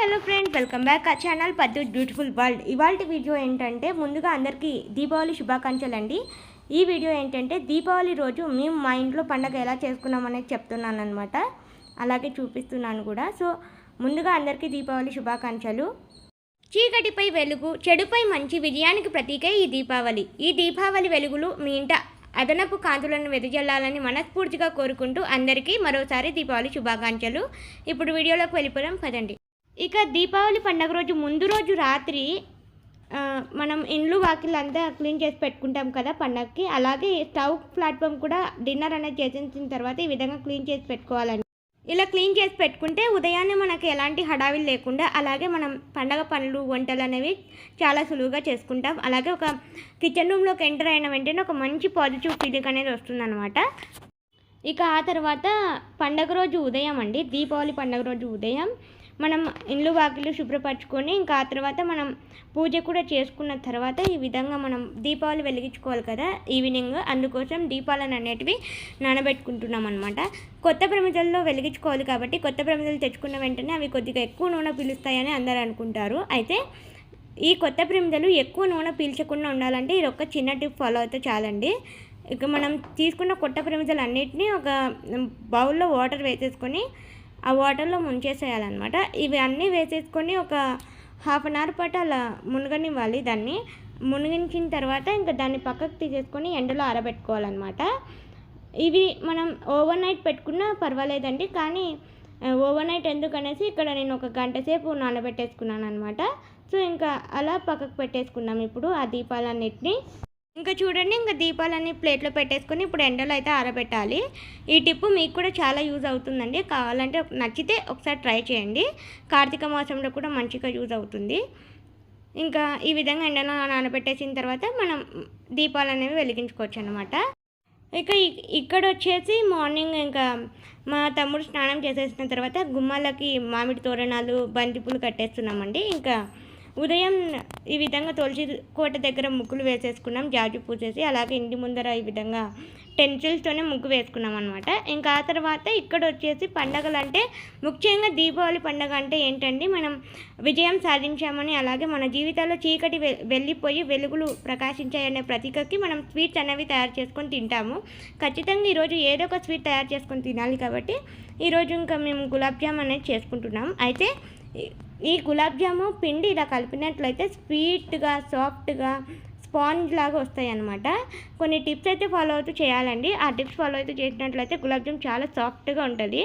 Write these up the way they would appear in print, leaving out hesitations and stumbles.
Hello friends, welcome back ఆ channel పద్దు beautiful world. ఇవాళ వీడియో ఏంటంటే, ముందుగా అందరికీ దీపావళి శుభాకాంక్షలు అండి. ఈ వీడియో ఏంటంటే, దీపావళి రోజు మేము మా ఇంట్లో పండగ ఎలా చేసుకున్నాం అనేది చెప్తున్నాను అనమాట. అలాగే చూపిస్తున్నాను కూడా. సో ముందుగా అందరికీ దీపావళి శుభాకాంక్షలు. చీకటిపై వెలుగు, చెడుపై మంచి విజయానికి ప్రతీకే ఈ దీపావళి. ఈ దీపావళి వెలుగులు మీ ఇంట అదనపు కాంతులను వెదజల్లాలని మనస్ఫూర్తిగా కోరుకుంటూ అందరికీ మరోసారి దీపావళి శుభాకాంక్షలు. ఇప్పుడు వీడియోలోకి వెళ్ళిపోయాం కదండి. ఇక దీపావళి పండుగ రోజు ముందు రోజు రాత్రి మనం ఇండ్లు వాకిళ్ళంతా క్లీన్ చేసి పెట్టుకుంటాం కదా పండగకి. అలాగే స్టవ్ ప్లాట్ఫామ్ కూడా డిన్నర్ అనేది చేసిన తర్వాత ఈ విధంగా క్లీన్ చేసి పెట్టుకోవాలండి. ఇలా క్లీన్ చేసి పెట్టుకుంటే ఉదయాన్నే మనకి ఎలాంటి హడావిలు లేకుండా అలాగే మనం పండగ పనులు వంటలు అనేవి చాలా సులువుగా చేసుకుంటాం. అలాగే ఒక కిచెన్ రూమ్లోకి ఎంటర్ అయిన వెంటనే ఒక మంచి పాజిటివ్ ఫీలింగ్ అనేది వస్తుందన్నమాట. ఇక ఆ తర్వాత పండగ రోజు ఉదయం అండి, దీపావళి పండగ రోజు ఉదయం మనం ఇండ్లు వాకిళ్ళు శుభ్రపరచుకొని ఇంకా ఆ తర్వాత మనం పూజ కూడా చేసుకున్న తర్వాత ఈ విధంగా మనం దీపావళి వెలిగించుకోవాలి కదా ఈవినింగ్. అందుకోసం దీపాలను అనేటివి నానబెట్టుకుంటున్నాం అనమాట. కొత్త ప్రమిదల్లో వెలిగించుకోవాలి కాబట్టి కొత్త ప్రమిదలు తెచ్చుకున్న వెంటనే అవి కొద్దిగా ఎక్కువ నూనె పీలుస్తాయని అందరూ అనుకుంటారు. అయితే ఈ కొత్త ప్రమిదలు ఎక్కువ నూనె పీల్చకుండా ఉండాలంటే ఇది ఒక చిన్న టిప్ ఫాలో అయితే చాలండి. ఇక మనం తీసుకున్న కొత్త ప్రమిదలు అన్నిటినీ ఒక బౌల్లో వాటర్ వేసేసుకొని ఆ వాటర్లో ముంచేసేయాలన్నమాట. ఇవి అన్నీ వేసేసుకొని ఒక హాఫ్ అన్ అవర్ పాటు అలా మునగనివ్వాలి. దాన్ని మునిగించిన తర్వాత ఇంకా దాన్ని పక్కకు తీసేసుకొని ఎండలో ఆరబెట్టుకోవాలన్నమాట. ఇవి మనం ఓవర్ నైట్ పెట్టుకున్నా పర్వాలేదండి, కానీ ఓవర్ నైట్ ఎందుకనేసి ఇక్కడ నేను ఒక గంట సేపు నానబెట్టేసుకున్నాను అనమాట. సో ఇంకా అలా పక్కకు పెట్టేసుకున్నాం ఇప్పుడు ఆ దీపాలన్నిటిని. ఇంకా చూడండి, ఇంకా దీపాలన్నీ ప్లేట్లో పెట్టేసుకొని ఇప్పుడు ఎండలో అయితే ఆరబెట్టాలి. ఈ టిప్పు మీకు కూడా చాలా యూజ్ అవుతుందండి. కావాలంటే నచ్చితే ఒకసారి ట్రై చేయండి. కార్తీక మాసంలో కూడా మంచిగా యూజ్ అవుతుంది. ఇంకా ఈ విధంగా ఎండలో నానబెట్టేసిన తర్వాత మనం దీపాలు అనేవి వెలిగించుకోవచ్చు అనమాట. ఇక ఇక్కడ వచ్చేసి మార్నింగ్ ఇంకా మా తమ్ముడు స్నానం చేసేసిన తర్వాత గుమ్మాలకి మామిడి తోరణాలు బంతిపూలు కట్టేస్తున్నామండి. ఇంకా ఉదయం ఈ విధంగా తులసి కోట దగ్గర ముగ్గులు వేసేసుకున్నాం జాజు పూసేసి. అలాగే ఇంటి ముందర ఈ విధంగా టెన్సిల్స్తోనే ముగ్గు వేసుకున్నాం అనమాట. ఇంకా ఆ తర్వాత ఇక్కడ వచ్చేసి పండగలు అంటే ముఖ్యంగా దీపావళి పండగ అంటే ఏంటండి, మనం విజయం సాధించామని అలాగే మన జీవితాల్లో చీకటి వెళ్ళిపోయి వెలుగులు ప్రకాశించాయనే ప్రతీకకి మనం స్వీట్స్ అనేవి తయారు చేసుకొని తింటాము. ఖచ్చితంగా ఈరోజు ఏదో ఒక స్వీట్ తయారు చేసుకొని తినాలి కాబట్టి ఈరోజు ఇంకా మేము గులాబ్ జామ్ అనేది చేసుకుంటున్నాం. అయితే ఈ గులాబ్ జాము పిండి ఇలా కలిపినట్లయితే స్వీట్గా సాఫ్ట్గా స్పాంజ్ లాగా వస్తాయి అన్నమాట. కొన్ని టిప్స్ అయితే ఫాలో అవుతూ చేయాలండి. ఆ టిప్స్ ఫాలో అవుతూ చేసినట్లయితే గులాబ్ జామ్ చాలా సాఫ్ట్గా ఉంటుంది.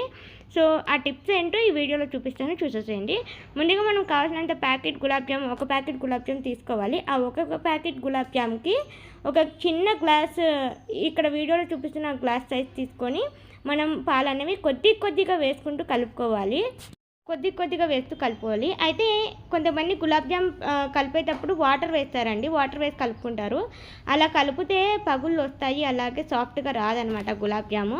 సో ఆ టిప్స్ ఏంటో ఈ వీడియోలో చూపిస్తాను, చూసేసేయండి. ముందుగా మనం కావాల్సినంత ప్యాకెట్ గులాబ్ జామ్, ఒక ప్యాకెట్ గులాబ్ జామ్ తీసుకోవాలి. ఆ ఒక్కొక్క ప్యాకెట్ గులాబ్ జామ్కి ఒక చిన్న గ్లాస్, ఇక్కడ వీడియోలో చూపిస్తున్న గ్లాస్ సైజ్ తీసుకొని మనం పాలు అనేవి కొద్దిగా వేసుకుంటూ కలుపుకోవాలి. కొద్దిగా వేస్తూ కలుపుకోవాలి. అయితే కొంతమంది గులాబ్ జామ్ కలిపేటప్పుడు వాటర్ వేస్తారండి, వాటర్ వేసి కలుపుకుంటారు. అలా కలిపితే పగుళ్ళు వస్తాయి, అలాగే సాఫ్ట్గా రాదనమాట గులాబ్ జాము.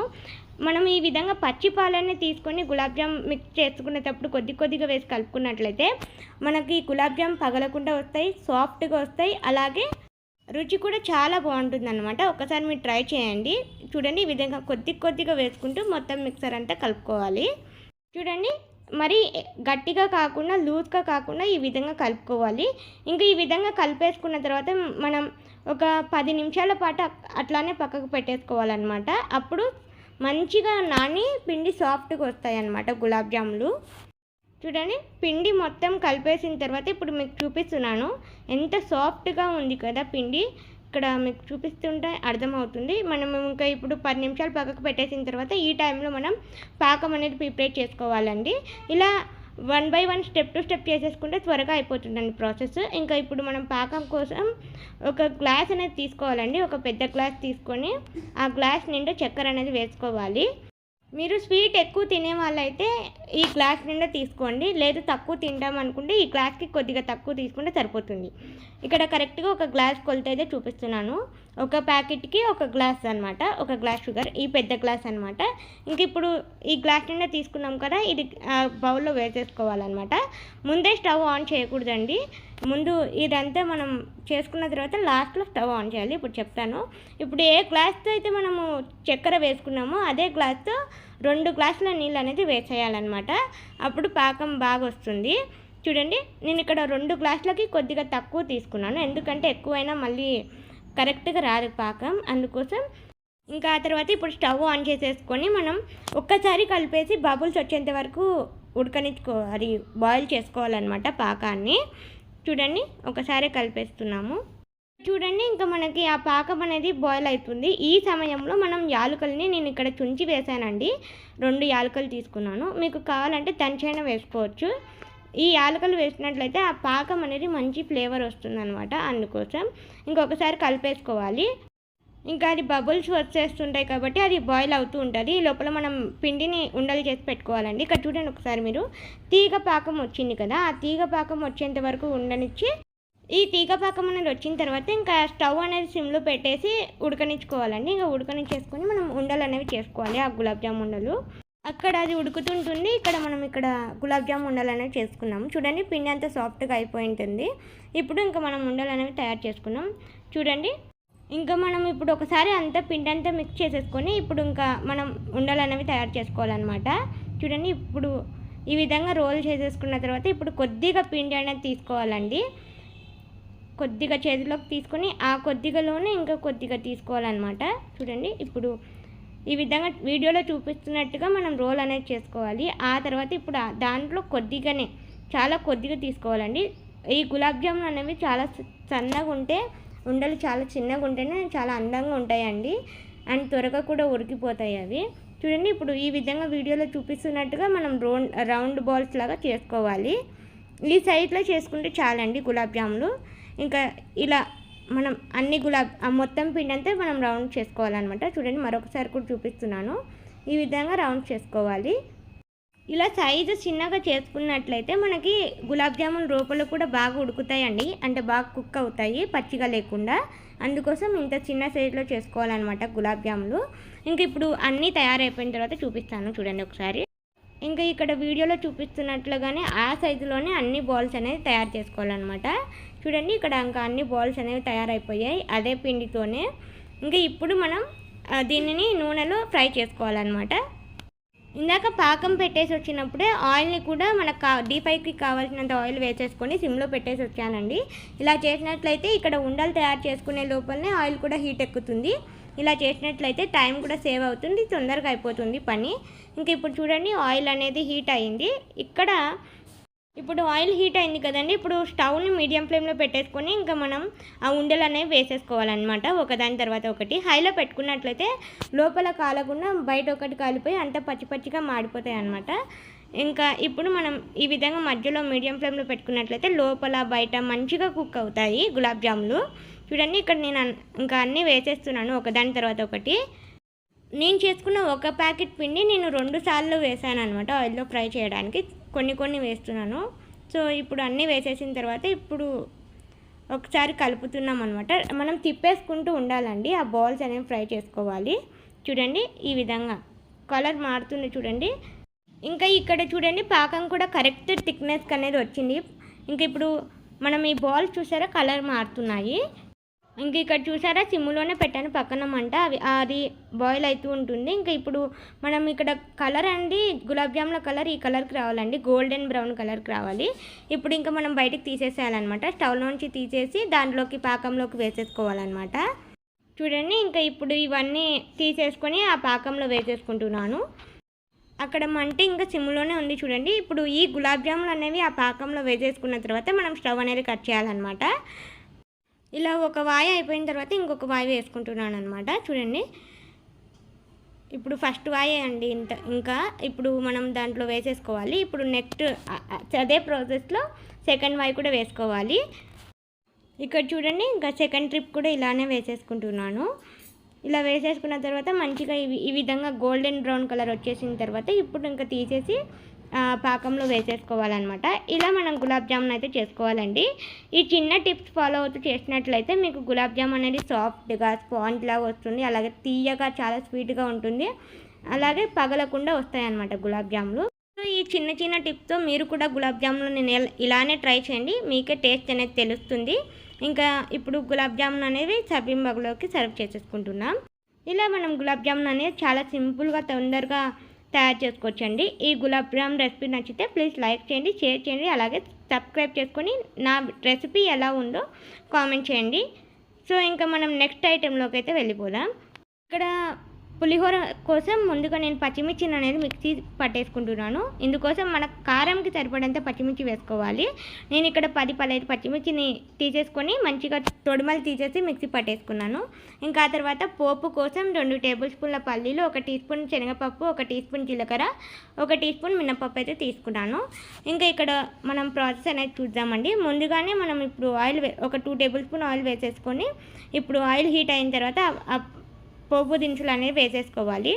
మనం ఈ విధంగా పచ్చి పాలన్నీ తీసుకొని గులాబ్ జామ్ మిక్స్ చేసుకునేటప్పుడు కొద్దిగా వేసి కలుపుకున్నట్లయితే మనకి గులాబ్ జామ్ పగలకుండా వస్తాయి, సాఫ్ట్గా వస్తాయి, అలాగే రుచి కూడా చాలా బాగుంటుంది అనమాట. ఒకసారి మీరు ట్రై చేయండి. చూడండి, ఈ విధంగా కొద్దిగా వేసుకుంటూ మొత్తం మిక్సర్ అంతా కలుపుకోవాలి. చూడండి, మరి గట్టిగా కాకుండా లూజ్గా కాకుండా ఈ విధంగా కలుపుకోవాలి. ఇంకా ఈ విధంగా కలిపేసుకున్న తర్వాత మనం ఒక 10 నిమిషాల పాటు అట్లానే పక్కకు పెట్టేసుకోవాలన్నమాట. అప్పుడు మంచిగా నాని పిండి సాఫ్ట్గా వస్తాయి అన్నమాట గులాబ్ జాములు. చూడండి, పిండి మొత్తం కలిపేసిన తర్వాత ఇప్పుడు మీకు చూపిస్తున్నాను. ఎంత సాఫ్ట్గా ఉంది కదా పిండి, ఇక్కడ మీకు చూపిస్తుంటే అర్థమవుతుంది. మనం ఇంకా ఇప్పుడు 10 నిమిషాలు పక్కకు పెట్టేసిన తర్వాత ఈ టైంలో మనం పాకం అనేది ప్రిపేర్ చేసుకోవాలండి. ఇలా 1 by 1 స్టెప్ టు స్టెప్ చేసేసుకుంటే త్వరగా అయిపోతుందండి ప్రాసెస్. ఇంకా ఇప్పుడు మనం పాకం కోసం ఒక గ్లాస్ అనేది తీసుకోవాలండి. ఒక పెద్ద గ్లాస్ తీసుకొని ఆ గ్లాస్ నిండా చక్కెర అనేది వేసుకోవాలి. మీరు స్వీట్ ఎక్కువ తినే వాళ్ళైతే ఈ గ్లాస్ నిండా తీసుకోండి, లేదు తక్కువ తింటాం అనుకుంటే ఈ గ్లాస్కి కొద్దిగా తక్కువ తీసుకుంటే సరిపోతుంది. ఇక్కడ కరెక్ట్గా ఒక గ్లాస్ కొలత అయితే చూపిస్తున్నాను. ఒక ప్యాకెట్కి ఒక గ్లాస్ అనమాట, ఒక గ్లాస్ షుగర్, ఈ పెద్ద గ్లాస్ అనమాట. ఇంక ఇప్పుడు ఈ గ్లాస్ నిండా తీసుకున్నాం కదా, ఇది బౌల్లో వేసేసుకోవాలన్నమాట. ముందే స్టవ్ ఆన్ చేయకూడదండి. ముందు ఇదంతా మనం చేసుకున్న తర్వాత లాస్ట్లో స్టవ్ ఆన్ చేయాలి. ఇప్పుడు చెప్తాను. ఇప్పుడు ఏ గ్లాస్తో అయితే మనము చక్కెర వేసుకున్నామో అదే గ్లాస్తో 2 గ్లాసుల నీళ్ళు అనేది వేసేయాలన్నమాట. అప్పుడు పాకం బాగా వస్తుంది. చూడండి నేను ఇక్కడ 2 గ్లాసులకి కొద్దిగా తక్కువ తీసుకున్నాను, ఎందుకంటే ఎక్కువైనా మళ్ళీ కరెక్ట్గా రాదు పాకం, అందుకోసం. ఇంకా ఆ తర్వాత ఇప్పుడు స్టవ్ ఆన్ చేసేసుకొని మనం ఒక్కసారి కలిపేసి బబుల్స్ వచ్చేంత వరకు అది బాయిల్ చేసుకోవాలన్నమాట పాకాన్ని. చూడండి ఒకసారి కలిపేస్తున్నాము. చూడండి ఇంకా మనకి ఆ పాకం అనేది బాయిల్ అవుతుంది. ఈ సమయంలో మనం యాలకుల్ని నేను ఇక్కడ చుంచి వేసానండి, 2 యాలకులు తీసుకున్నాను. మీకు కావాలంటే దంచైనా వేసుకోవచ్చు. ఈ యాలకులు వేసినట్లయితే ఆ పాకం అనేది మంచి ఫ్లేవర్ వస్తుందన్నమాట, అందుకోసం. ఇంకొకసారి కలిపేసుకోవాలి. ఇంకా అది బబుల్స్ వచ్చేస్తుంటాయి కాబట్టి అది బాయిల్ అవుతూ ఉంటుంది. ఈ లోపల మనం పిండిని ఉండలు చేసి పెట్టుకోవాలండి. ఇక్కడ చూడండి ఒకసారి మీరు, తీగ పాకం వచ్చింది కదా, ఆ తీగ పాకం వచ్చేంత వరకు ఉండనిచ్చి, ఈ తీగ పాకం అనేది వచ్చిన తర్వాత ఇంకా స్టవ్ అనేది సిమ్లో పెట్టేసి ఉడకనిచ్చుకోవాలండి. ఇంకా ఉడకనిచ్చేసుకొని మనం ఉండలు అనేవి చేసుకోవాలి, ఆ గులాబ్ జామ్ ఉండలు. అక్కడ అది ఉడుకుతుంటుంది, ఇక్కడ గులాబ్ జామ్ ఉండలు అనేవి చేసుకున్నాము. చూడండి పిండి అంతా సాఫ్ట్గా అయిపోయి ఉంటుంది. ఇప్పుడు ఇంకా మనం ఉండలు అనేవి తయారు చేసుకున్నాం. చూడండి ఇంకా మనం ఇప్పుడు ఒకసారి అంతా పిండి అంతా మిక్స్ చేసేసుకొని ఇప్పుడు ఇంకా మనం ఉండలు అనేవి తయారు చేసుకోవాలన్నమాట. చూడండి ఇప్పుడు ఈ విధంగా రోల్ చేసేసుకున్న తర్వాత ఇప్పుడు కొద్దిగా పిండి అనేది తీసుకోవాలండి. కొద్దిగా చేతిలోకి తీసుకొని ఆ కొద్దిగాలోనే ఇంకా కొద్దిగా తీసుకోవాలన్నమాట. చూడండి ఇప్పుడు ఈ విధంగా వీడియోలో చూపిస్తున్నట్టుగా మనం రోల్ అనేది చేసుకోవాలి. ఆ తర్వాత ఇప్పుడు దాంట్లో చాలా కొద్దిగా తీసుకోవాలండి. ఈ గులాబ్ జామున్ అనేవి చాలా సన్నగా ఉంటే, ఉండలు చాలా చిన్నగా ఉంటేనే చాలా అందంగా ఉంటాయండి, అండ్ త్వరగా కూడా ఉడికిపోతాయి అవి. చూడండి ఇప్పుడు ఈ విధంగా వీడియోలో చూపిస్తున్నట్టుగా మనం రౌండ్ బాల్స్ లాగా చేసుకోవాలి. ఈ సైజులో చేసుకుంటే చాలండి గులాబ్ జాములు. ఇంకా ఇలా మనం మొత్తం పిండి అంతా మనం రౌండ్ చేసుకోవాలన్నమాట. చూడండి మరొకసారి కూడా చూపిస్తున్నాను, ఈ విధంగా రౌండ్ చేసుకోవాలి. ఇలా సైజు చిన్నగా చేసుకున్నట్లయితే మనకి గులాబ్ జామున్ లోపల కూడా బాగా ఉడుకుతాయండి, అంటే బాగా కుక్ అవుతాయి పచ్చిగా లేకుండా. అందుకోసం ఇంత చిన్న సైజులో చేసుకోవాలన్నమాట గులాబ్ జాములు. ఇంకా ఇప్పుడు అన్నీ తయారైపోయిన తర్వాత చూపిస్తాను, చూడండి ఒకసారి. ఇంకా ఇక్కడ వీడియోలో చూపిస్తున్నట్లుగానే ఆ సైజులోనే అన్ని బాల్స్ అనేవి తయారు చేసుకోవాలన్నమాట. చూడండి ఇక్కడ ఇంకా అన్ని బాల్స్ అనేవి తయారైపోయాయి అదే పిండితోనే. ఇంకా ఇప్పుడు మనం దీనిని నూనెలో ఫ్రై చేసుకోవాలన్నమాట. ఇందాక పాకం పెట్టేసి వచ్చినప్పుడే ఆయిల్ని కూడా మనకు డీప్ ఫ్రైకి కావాల్సినంత ఆయిల్ వేసేసుకొని సిమ్లో పెట్టేసి వచ్చానండి. ఇలా చేసినట్లయితే ఇక్కడ ఉండలు తయారు చేసుకునే లోపలనే ఆయిల్ కూడా హీట్ ఎక్కుతుంది. ఇలా చేసినట్లయితే టైం కూడా సేవ్ అవుతుంది, తొందరగా అయిపోతుంది పని. ఇంకా ఇప్పుడు చూడండి ఆయిల్ అనేది హీట్ అయింది. ఇప్పుడు ఆయిల్ హీట్ అయింది కదండి, ఇప్పుడు స్టవ్ని మీడియం ఫ్లేమ్లో పెట్టేసుకొని ఇంకా మనం ఆ ఉండలు అనేవి వేసేసుకోవాలన్నమాట, ఒకదాని తర్వాత ఒకటి. హైలో పెట్టుకున్నట్లయితే లోపల కాలకుండా బయట ఒకటి కాలిపోయి అంత పచ్చి పచ్చిగా మాడిపోతాయి అన్నమాట. ఇంకా ఇప్పుడు మనం ఈ విధంగా మధ్యలో మీడియం ఫ్లేమ్లో పెట్టుకున్నట్లయితే లోపల బయట మంచిగా కుక్ అవుతాయి గులాబ్ జాములు. చూడండి ఇక్కడ నేను ఇంకా అన్నీ వేసేస్తున్నాను ఒకదాని తర్వాత ఒకటి. నేను చేసుకున్న ఒక ప్యాకెట్ పిండి నేను 2 సార్లు వేసాను అనమాట ఆయిల్లో ఫ్రై చేయడానికి, కొన్ని వేస్తున్నాను. సో ఇప్పుడు అన్నీ వేసేసిన తర్వాత ఇప్పుడు ఒకసారి కలుపుతున్నాం అనమాట. మనం తిప్పేసుకుంటూ ఉండాలండి, ఆ బాల్స్ అనేవి ఫ్రై చేసుకోవాలి. చూడండి ఈ విధంగా కలర్ మారుతుంది చూడండి. ఇంకా ఇక్కడ చూడండి పాకం కూడా కరెక్ట్ థిక్నెస్ అనేది వచ్చింది. ఇంకా ఇప్పుడు మనం ఈ బాల్స్ చూసారా కలర్ మారుతున్నాయి. ఇంక ఇక్కడ చూసారా సిమ్లోనే పెట్టాను పక్కన మంట, అది బాయిల్ అవుతూ ఉంటుంది. ఇంకా ఇప్పుడు మనం ఇక్కడ కలర్ అండి గులాబ్ జాముల కలర్ ఈ కలర్కి రావాలండి, గోల్డెన్ బ్రౌన్ కలర్కి రావాలి. ఇప్పుడు ఇంకా మనం బయటికి తీసేసేయాలన్నమాట, స్టవ్లోంచి తీసేసి దాంట్లోకి పాకంలోకి వేసేసుకోవాలన్నమాట. చూడండి ఇంకా ఇప్పుడు ఇవన్నీ తీసేసుకొని ఆ పాకంలో వేసేసుకుంటున్నాను. అక్కడ మంట ఇంకా సిమ్లోనే ఉంది చూడండి. ఇప్పుడు ఈ గులాబ్ జాములు అనేవి ఆ పాకంలో వేసేసుకున్న తర్వాత మనం స్టవ్ అనేది కట్ చేయాలన్నమాట. ఇలా ఒక వాయి అయిపోయిన తర్వాత ఇంకొక వాయి వేసుకుంటున్నాను అనమాట. చూడండి ఇప్పుడు ఫస్ట్ వాయి అండి ఇంకా ఇప్పుడు మనం దాంట్లో వేసేసుకోవాలి. ఇప్పుడు నెక్స్ట్ అదే ప్రాసెస్లో సెకండ్ వాయి కూడా వేసుకోవాలి. ఇక్కడ చూడండి ఇంకా సెకండ్ ట్రిప్ కూడా ఇలానే వేసేసుకుంటున్నాను. ఇలా వేసేసుకున్న తర్వాత మంచిగా ఈ విధంగా గోల్డెన్ బ్రౌన్ కలర్ వచ్చేసిన తర్వాత ఇప్పుడు ఇంకా తీసేసి పాకంలో వేసేసుకోవాలన్నమాట. ఇలా మనం గులాబ్ జామున్ అయితే చేసుకోవాలండి. ఈ చిన్న టిప్స్ ఫాలో అవుతూ చేసినట్లయితే మీకు గులాబ్ జామున్ అనేది సాఫ్ట్గా స్పాంజ్ లాగా వస్తుంది, అలాగే తీయగా చాలా స్వీట్గా ఉంటుంది, అలాగే పగలకుండా వస్తాయన్నమాట గులాబ్ జాములు. సో ఈ చిన్న టిప్తో మీరు కూడా గులాబ్ జాములు నేను ఇలానే ట్రై చేయండి, మీకే టేస్ట్ అనేది తెలుస్తుంది. ఇంకా ఇప్పుడు గులాబ్ జామున్ అనేవి సర్వింగ్ బౌల్లోకి సర్వ్ చేసేసుకుంటున్నాం. ఇలా మనం గులాబ్ జామున్ అనేది చాలా సింపుల్గా తొందరగా తయారు చేసుకోవచ్చండి. ఈ గులాబ్ జామ్ రెసిపీ నచ్చితే ప్లీజ్ లైక్ చేయండి, షేర్ చేయండి, అలాగే సబ్స్క్రైబ్ చేసుకొని నా రెసిపీ ఎలా ఉందో కామెంట్ చేయండి. సో ఇంకా మనం నెక్స్ట్ ఐటెంలోకి అయితే వెళ్ళిపోదాం. ఇక్కడ పులిహోర కోసం ముందుగా నేను పచ్చిమిర్చిని అనేది మిక్సీ పట్టేసుకుంటున్నాను. ఇందుకోసం మన కారంకి సరిపడంత పచ్చిమిర్చి వేసుకోవాలి. నేను ఇక్కడ 10-15 పచ్చిమిర్చిని తీసేసుకొని మంచిగా తొడిమలు తీసేసి మిక్సీ పట్టేసుకున్నాను. ఇంకా ఆ తర్వాత పోపు కోసం 2 టేబుల్ స్పూన్ల పల్లీలు, 1 టీ స్పూన్ శనగపప్పు, 1 టీ స్పూన్ జీలకర్ర, 1 టీ స్పూన్ మినపప్పు అయితే తీసుకున్నాను. ఇంకా ఇక్కడ మనం ప్రాసెస్ అనేది చూద్దామండి. ముందుగానే మనం ఇప్పుడు ఒక 2 టేబుల్ స్పూన్ ఆయిల్ వేసేసుకొని ఇప్పుడు ఆయిల్ హీట్ అయిన తర్వాత పోపు దినుసులు అనేవి వేసేసుకోవాలి.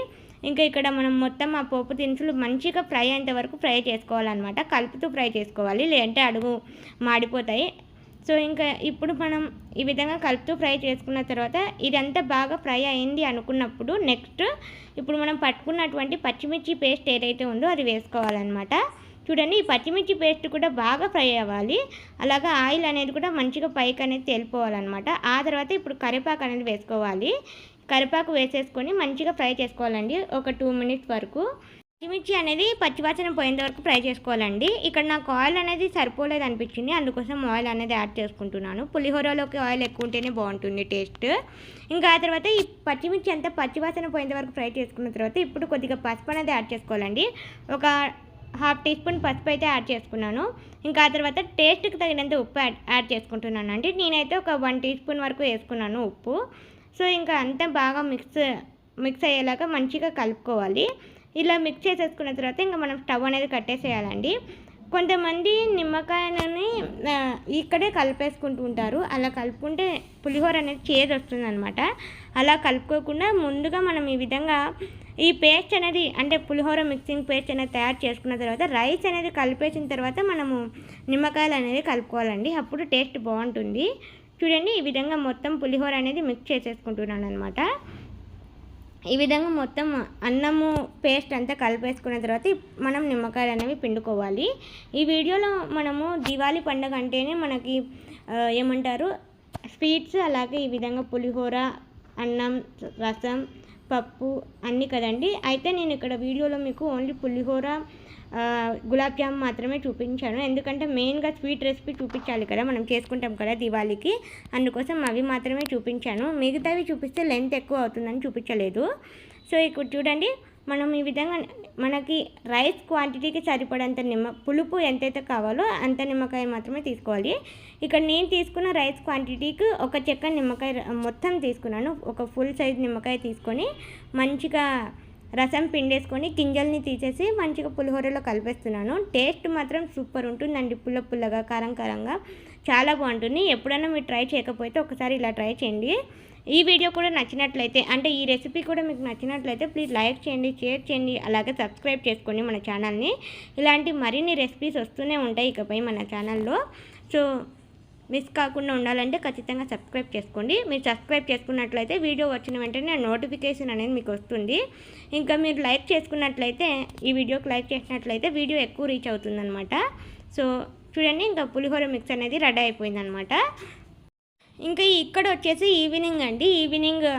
ఇంకా ఇక్కడ మనం మొత్తం ఆ పోపు దినుసులు మంచిగా ఫ్రై అయ్యేంత వరకు ఫ్రై చేసుకోవాలన్నమాట. కలుపుతూ ఫ్రై చేసుకోవాలి, లేదంటే అడుగు మాడిపోతాయి. సో ఇంకా ఇప్పుడు మనం ఈ విధంగా కలుపుతూ ఫ్రై చేసుకున్న తర్వాత ఇదంతా బాగా ఫ్రై అయింది అనుకున్నప్పుడు నెక్స్ట్ ఇప్పుడు మనం పట్టుకున్నటువంటి పచ్చిమిర్చి పేస్ట్ ఏదైతే ఉందో అది వేసుకోవాలన్నమాట. చూడండి, ఈ పచ్చిమిర్చి పేస్ట్ కూడా బాగా ఫ్రై అవ్వాలి. అలాగా ఆయిల్ అనేది కూడా మంచిగా పైకి అనేది తేలిపోవాలన్నమాట. ఆ తర్వాత ఇప్పుడు కరివేపాకు అనేది వేసుకోవాలి. కరివేపాకు వేసేసుకొని మంచిగా ఫ్రై చేసుకోవాలండి ఒక 2 మినిట్స్ వరకు. పచ్చిమిర్చి అనేది పచ్చివాసన పోయేంత వరకు ఫ్రై చేసుకోవాలండి. ఇక్కడ నాకు ఆయిల్ అనేది సరిపోలేదు అనిపించింది, అందుకోసం ఆయిల్ అనేది యాడ్ చేసుకుంటున్నాను. పులిహోరలోకి ఆయిల్ ఎక్కువ ఉంటేనే బాగుంటుంది టేస్ట్. ఇంకా ఆ తర్వాత ఈ పచ్చిమిర్చి అంతా పచ్చివాసన పోయేంత వరకు ఫ్రై చేసుకున్న తర్వాత ఇప్పుడు కొద్దిగా పసుపు అనేది యాడ్ చేసుకోవాలండి. ఒక 1/2 టీ స్పూన్ పసుపు అయితే యాడ్ చేసుకున్నాను. ఇంకా ఆ తర్వాత టేస్ట్కి తగినంత ఉప్పు యాడ్ చేసుకుంటున్నాను అండి. నేనైతే ఒక 1 టీ స్పూన్ వరకు వేసుకున్నాను ఉప్పు. సో ఇంకా అంతా బాగా మిక్స్ అయ్యేలాగా మంచిగా కలుపుకోవాలి. ఇలా మిక్స్ చేసేసుకున్న తర్వాత ఇంకా మనం స్టవ్ అనేది కట్టేసేయాలండి. కొంతమంది నిమ్మకాయలని ఇక్కడే కలిపేసుకుంటూ ఉంటారు. అలా కలుపుకుంటే పులిహోర అనేది చేదు వస్తుంది అనమాట. అలా కలుపుకోకుండా ముందుగా మనం ఈ విధంగా ఈ పేస్ట్ అనేది అంటే పులిహోర మిక్సింగ్ పేస్ట్ అనేది తయారు చేసుకున్న తర్వాత రైస్ అనేది కలిపేసిన తర్వాత మనము నిమ్మకాయలు అనేది కలుపుకోవాలండి. అప్పుడు టేస్ట్ బాగుంటుంది. చూడండి, ఈ విధంగా మొత్తం పులిహోర అనేది మిక్స్ చేసేసుకుంటున్నాను అనమాట. ఈ విధంగా మొత్తం అన్నము పేస్ట్ అంతా కలిపేసుకున్న తర్వాత మనం నిమ్మకాయలు అనేవి పిండుకోవాలి. ఈ వీడియోలో మనము దివాళీ పండుగ అంటేనే మనకి ఏమంటారు స్వీట్స్, అలాగే ఈ విధంగా పులిహోర, అన్నం, రసం, పప్పు అన్నీ కదండి. అయితే నేను ఇక్కడ వీడియోలో మీకు ఓన్లీ పులిహోర, గులాబ్ జామ్ మాత్రమే చూపించాను. ఎందుకంటే మెయిన్గా స్వీట్ రెసిపీ చూపించాలి కదా, మనం చేసుకుంటాం కదా దివాళీకి, అందుకోసం అవి మాత్రమే చూపించాను. మిగతావి చూపిస్తే లెంత్ ఎక్కువ అవుతుందని చూపించలేదు. సో ఇక్కడ చూడండి, మనం ఈ విధంగా మనకి రైస్ క్వాంటిటీకి సరిపడంత పులుపు ఎంతైతే కావాలో అంత నిమ్మకాయ మాత్రమే తీసుకోవాలి. ఇక్కడ నేను తీసుకున్న రైస్ క్వాంటిటీకి ఒక చెక్క నిమ్మకాయ మొత్తం తీసుకున్నాను. ఒక ఫుల్ సైజ్ నిమ్మకాయ తీసుకొని మంచిగా రసం పిండేసుకొని గింజల్ని తీసేసి మంచిగా పులిహోరలో కలిపేస్తున్నాను. టేస్ట్ మాత్రం సూపర్ ఉంటుందండి, పుల్లగా కారం కారంగా చాలా బాగుంటుంది. ఎప్పుడైనా మీరు ట్రై చేయకపోతే ఒకసారి ఇలా ట్రై చేయండి. ఈ వీడియో కూడా నచ్చినట్లయితే, అంటే ఈ రెసిపీ కూడా మీకు నచ్చినట్లయితే ప్లీజ్ లైక్ చేయండి, షేర్ చేయండి, అలాగే సబ్స్క్రైబ్ చేసుకోండి మన ఛానల్ని. ఇలాంటి మరిన్ని రెసిపీస్ వస్తూనే ఉంటాయి ఇకపై మన ఛానల్లో. సో మిస్ కాకుండా ఉండాలంటే ఖచ్చితంగా సబ్స్క్రైబ్ చేసుకోండి. మీరు సబ్స్క్రైబ్ చేసుకున్నట్లయితే వీడియో వచ్చిన వెంటనే నోటిఫికేషన్ అనేది మీకు వస్తుంది. ఇంకా మీరు లైక్ చేసుకున్నట్లయితే, ఈ వీడియోకి లైక్ చేసినట్లయితే వీడియో ఎక్కువ రీచ్ అవుతుందన్నమాట. సో చూడండి, ఇంకా పులిహోర మిక్స్ అనేది రెడీ అయిపోయిందనమాట. ఇంకా ఇక్కడ వచ్చేసి ఈవినింగ్ అండి. ఈవినింగ్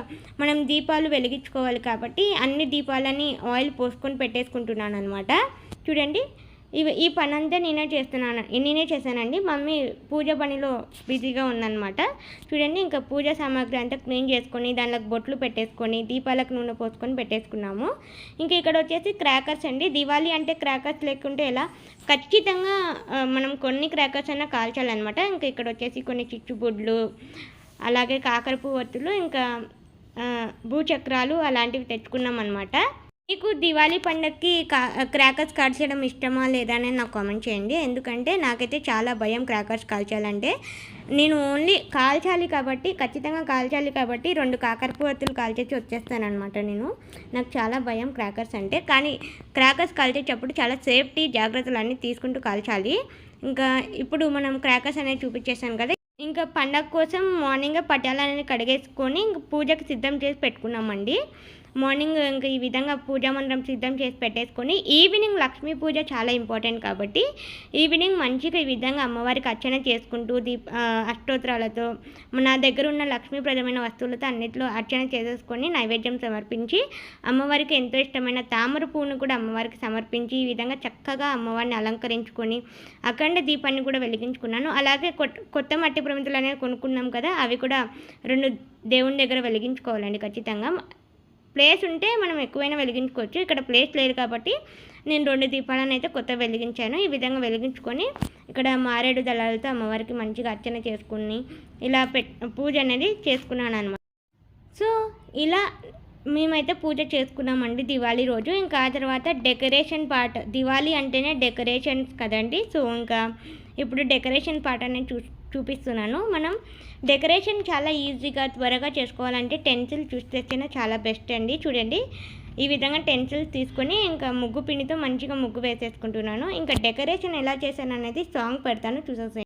మనం దీపాలు వెలిగించుకోవాలి కాబట్టి అన్ని దీపాలని ఆయిల్ పోసుకొని పెట్టేసుకుంటున్నాను అనమాట. చూడండి, ఈ పని అంతా నేనే చేశానండి. మమ్మీ పూజ పనిలో బిజీగా ఉందన్నమాట. చూడండి, ఇంకా పూజ సామాగ్రి అంతా క్లీన్ చేసుకొని దానిలోకి బొట్లు పెట్టేసుకొని దీపాలకు నూనె పోసుకొని పెట్టేసుకున్నాము. ఇంకా ఇక్కడ వచ్చేసి క్రాకర్స్ అండి. దివాళీ అంటే క్రాకర్స్ లేకుంటే ఎలా, ఖచ్చితంగా మనం కొన్ని క్రాకర్స్ అయినా కాల్చాలన్నమాట. ఇంకా ఇక్కడ వచ్చేసి కొన్ని చిచ్చుబుడ్లు, అలాగే కాకరపు ఒత్తులు, ఇంకా భూచక్రాలు అలాంటివి తెచ్చుకున్నాం అన్నమాట. మీకు దివాళీ పండుగకి క్రాకర్స్ కాల్చడం ఇష్టమా లేదా అనేది నాకు కామెంట్ చేయండి. ఎందుకంటే నాకైతే చాలా భయం క్రాకర్స్ కాల్చాలంటే. నేను ఓన్లీ ఖచ్చితంగా కాల్చాలి కాబట్టి 2 కాకరపు ఒత్తులు కాల్చేసి వచ్చేస్తానమాట. నాకు చాలా భయం క్రాకర్స్ అంటే. కానీ క్రాకర్స్ కాల్చేటప్పుడు చాలా సేఫ్టీ జాగ్రత్తలు అన్నీ తీసుకుంటూ కాల్చాలి. ఇంకా ఇప్పుడు మనం క్రాకర్స్ అనేది చూపించేసాను కదా. ఇంకా పండగ కోసం మార్నింగ్ పట్టాలనేది కడిగేసుకొని ఇంక పూజకి సిద్ధం చేసి పెట్టుకున్నామండి. మార్నింగ్ ఇంకా ఈ విధంగా పూజా మందిరం సిద్ధం చేసి పెట్టేసుకొని ఈవినింగ్ లక్ష్మీ పూజ చాలా ఇంపార్టెంట్ కాబట్టి ఈవినింగ్ మంచిగా ఈ విధంగా అమ్మవారికి అర్చన చేసుకుంటూ అష్టోత్తరాలతో నా దగ్గర ఉన్న లక్ష్మీప్రదమైన వస్తువులతో అన్నిట్లో అర్చన చేసేసుకొని నైవేద్యం సమర్పించి అమ్మవారికి ఎంతో ఇష్టమైన తామర పువ్వును కూడా అమ్మవారికి సమర్పించి ఈ విధంగా చక్కగా అమ్మవారిని అలంకరించుకొని అఖండ దీపాన్ని కూడా వెలిగించుకున్నాను. అలాగే కొత్త మట్టి ప్రమిదలు అనేవి కొనుక్కున్నాం కదా, అవి కూడా 2 దేవుని దగ్గర వెలిగించుకోవాలండి ఖచ్చితంగా. ప్లేస్ ఉంటే మనం ఎక్కువైనా వెలిగించుకోవచ్చు. ఇక్కడ ప్లేస్ లేదు కాబట్టి నేను 2 దీపాలను అయితే కొత్తగా వెలిగించాను. ఈ విధంగా వెలిగించుకొని ఇక్కడ మారేడు దళాలతో అమ్మవారికి మంచిగా అర్చన చేసుకుని ఇలా పూజ అనేది చేసుకున్నాను అనమాట. సో ఇలా మేమైతే పూజ చేసుకున్నామండి దివాళీ రోజు. ఇంకా ఆ తర్వాత డెకరేషన్ పార్ట్, దివాళీ అంటేనే డెకరేషన్స్ కదండి. సో ఇంకా ఇప్పుడు డెకరేషన్ పార్ట్ అనేది చూపిస్తున్నాను. మనం డెకరేషన్ చాలా ఈజీగా త్వరగా చేసుకోవాలంటే టెన్సిల్ చూస్ చేస్తేనే చాలా బెస్ట్ అండి. చూడండి, ఈ విధంగా టెన్సిల్స్ తీసుకొని ఇంకా ముగ్గు పిండితో మంచిగా ముగ్గు వేసేసుకుంటున్నాను. ఇంకా డెకరేషన్ ఎలా చేశాను అనేది సాంగ్ పెడతాను, చూసేసేయండి.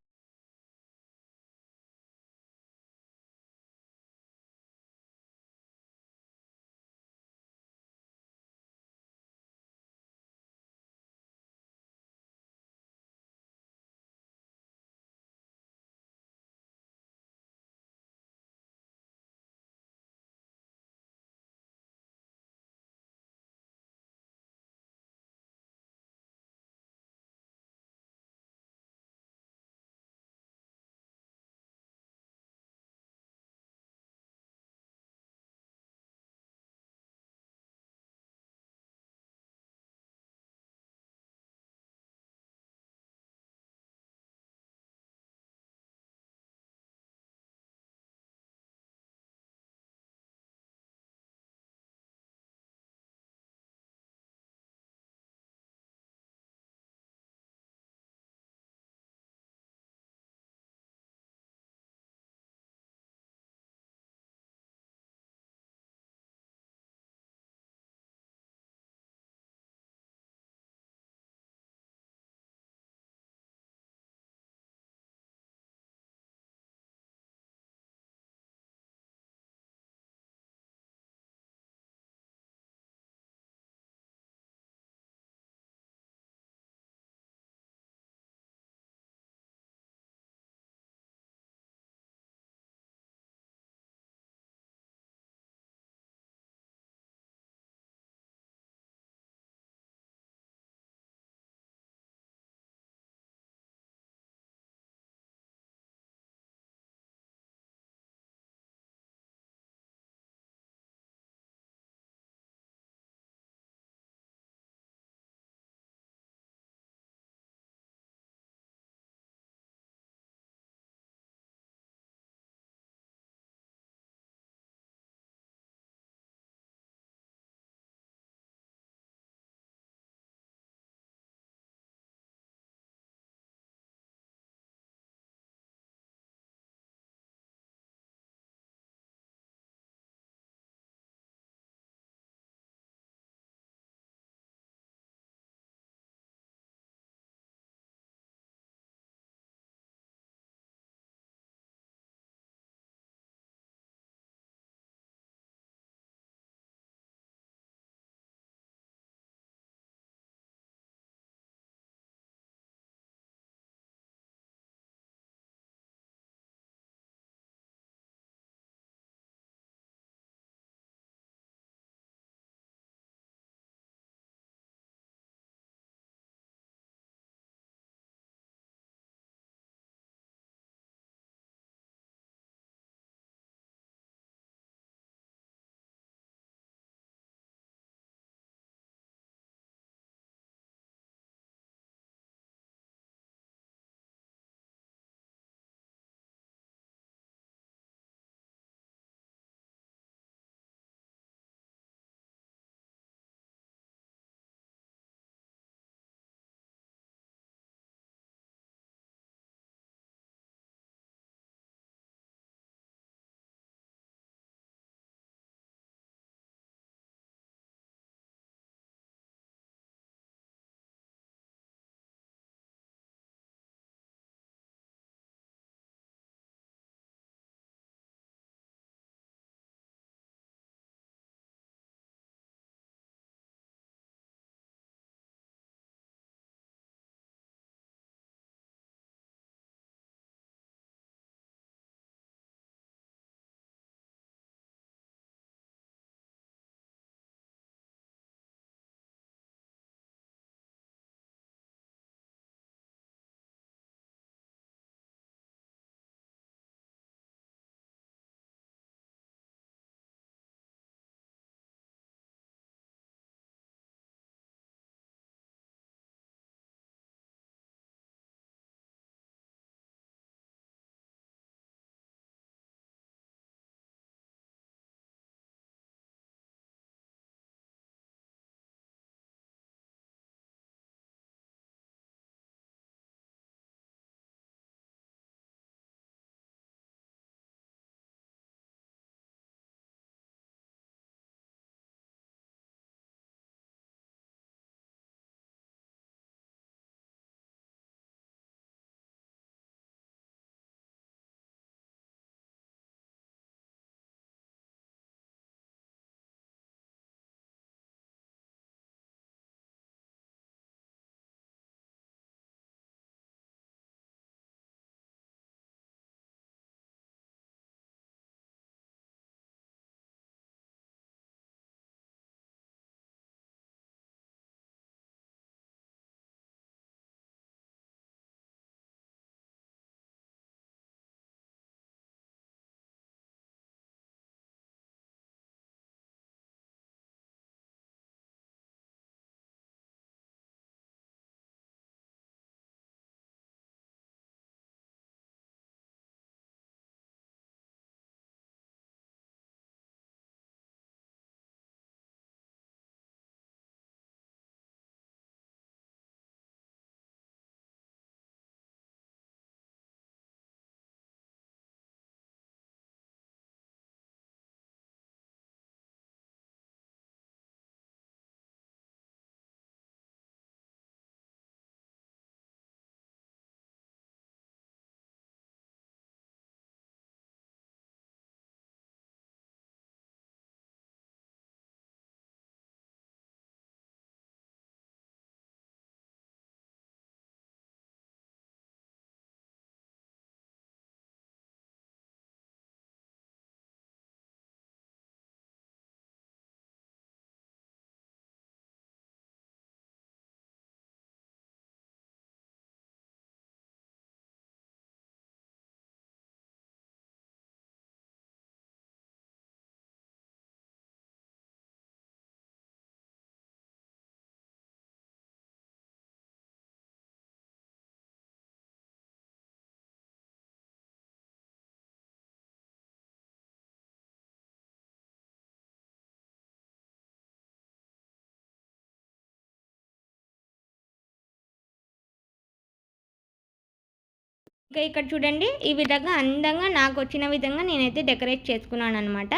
ఇంకా ఇక్కడ చూడండి ఈ విధంగా అందంగా నాకు వచ్చిన విధంగా నేనైతే డెకరేట్ చేసుకున్నాను అనమాట.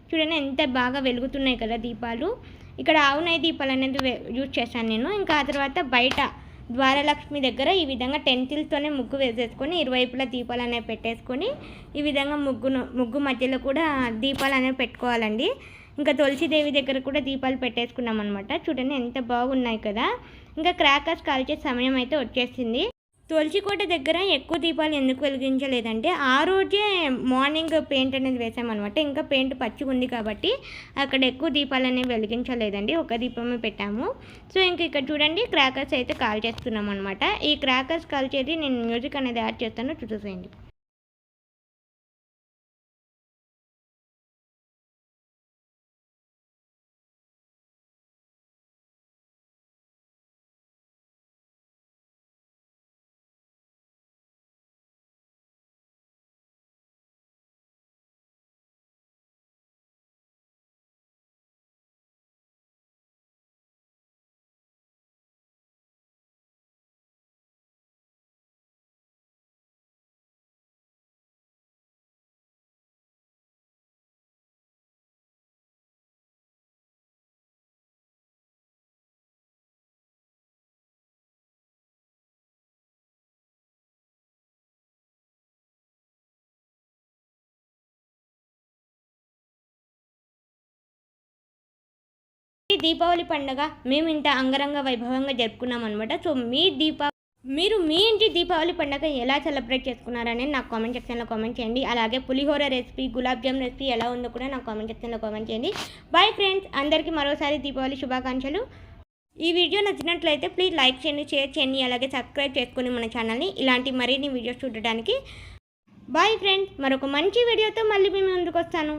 చూడండి ఎంత బాగా వెలుగుతున్నాయి కదా దీపాలు. ఇక్కడ ఆవు నెయ్యి దీపాలు అనేది యూజ్ చేశాను నేను. ఇంకా ఆ తర్వాత బయట ద్వారలక్ష్మి దగ్గర ఈ విధంగా టెంటిల్తోనే ముగ్గు వేసేసుకొని ఇరువైపులా దీపాలు అనేవి పెట్టేసుకొని ఈ విధంగా ముగ్గు మధ్యలో కూడా దీపాలు అనేవి పెట్టుకోవాలండి. ఇంకా తులసిదేవి దగ్గర కూడా దీపాలు పెట్టేసుకున్నాం అనమాట. చూడండి ఎంత బాగున్నాయి కదా. ఇంకా క్రాకర్స్ కాల్చే సమయం అయితే వచ్చేసింది. తులసికోట దగ్గర ఎక్కువ దీపాలు ఎందుకు వెలిగించలేదంటే ఆ రోజే మార్నింగ్ పెయింట్ అనేది వేసామన్నమాట. ఇంకా పెయింట్ పచ్చిగా ఉంది కాబట్టి అక్కడ ఎక్కువ దీపాలు అనేవి వెలిగించలేదండి, ఒక దీపమే పెట్టాము. సో ఇంక ఇక్కడ చూడండి క్రాకర్స్ అయితే కాల్ చేస్తున్నాం అనమాట. ఈ క్రాకర్స్ కాల్ చేసి నేను మ్యూజిక్ అనేది యాడ్ చేస్తాను, చూసేయండి. దీపావళి పండుగ మేము ఇంత అంగరంగ వైభవంగా జరుపుకున్నాం అనమాట. సో మీరు మీ ఇంటి దీపావళి పండుగ ఎలా సెలబ్రేట్ చేసుకున్నారని నాకు కామెంట్ సెక్షన్లో కామెంట్ చేయండి. అలాగే పులిహోర రెసిపీ, గులాబ్ జామ్ రెసిపీ ఎలా ఉందో కూడా నాకు కామెంట్ సెక్షన్లో కామెంట్ చేయండి. బాయ్ ఫ్రెండ్స్, అందరికీ మరోసారి దీపావళి శుభాకాంక్షలు. ఈ వీడియో నచ్చినట్లయితే ప్లీజ్ లైక్ చేయండి, షేర్ చేయండి, అలాగే సబ్స్క్రైబ్ చేసుకుని మన ఛానల్ని ఇలాంటి మరిన్ని వీడియోస్ చూడడానికి. బాయ్ ఫ్రెండ్స్, మరొక మంచి వీడియోతో మళ్ళీ మేము ముందుకు వస్తాను.